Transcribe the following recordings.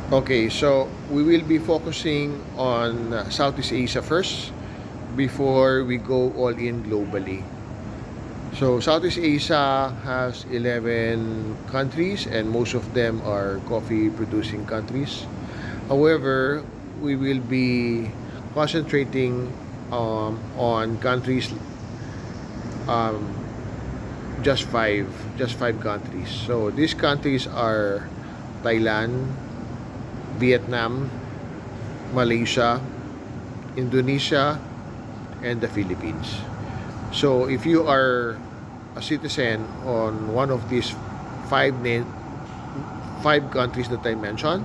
Okay, so we will be focusing on Southeast Asia first before we go all in globally. So Southeast Asia has 11 countries and most of them are coffee producing countries. However, we will be concentrating on countries, um, just five countries. So these countries are Thailand, Vietnam, Malaysia, Indonesia, and the Philippines. So if you are a citizen on one of these five countries that I mentioned,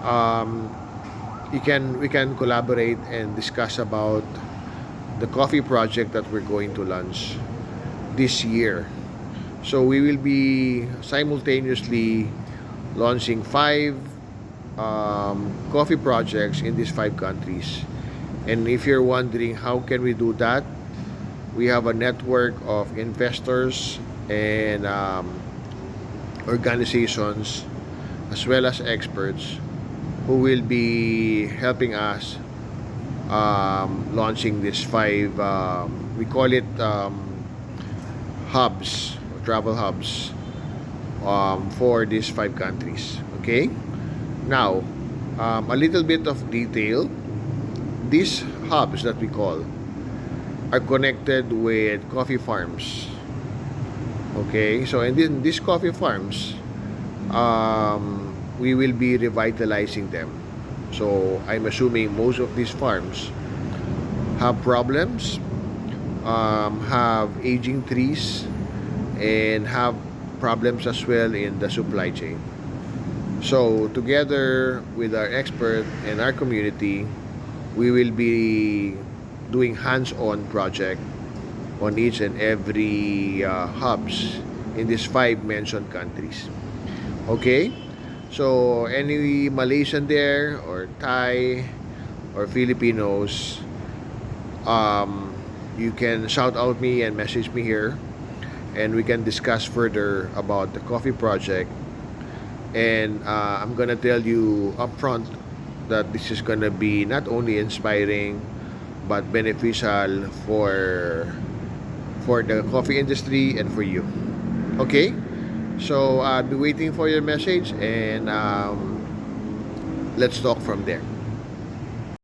um, we can collaborate and discuss about the coffee project that we're going to launch this year. So we will be simultaneously launching five coffee projects in these five countries. And if you're wondering how can we do that, we have a network of investors and organizations as well as experts who will be helping us launching these five, we call it hubs, travel hubs, for these five countries. Okay, now a little bit of detail. These hubs that we call are connected with coffee farms. Okay, so and then these coffee farms, we will be revitalizing them. So I'm assuming most of these farms have problems, have aging trees, and have problems as well in the supply chain. So together with our expert and our community, we will be doing hands-on project on each and every hubs in these five mentioned countries. Okay, so any Malaysian there or Thai or Filipinos, you can shout out me and message me here, and we can discuss further about the coffee project. And I'm gonna tell you upfront that this is gonna be not only inspiring but beneficial for the coffee industry and for you. Okay, so I'll be waiting for your message, and let's talk from there.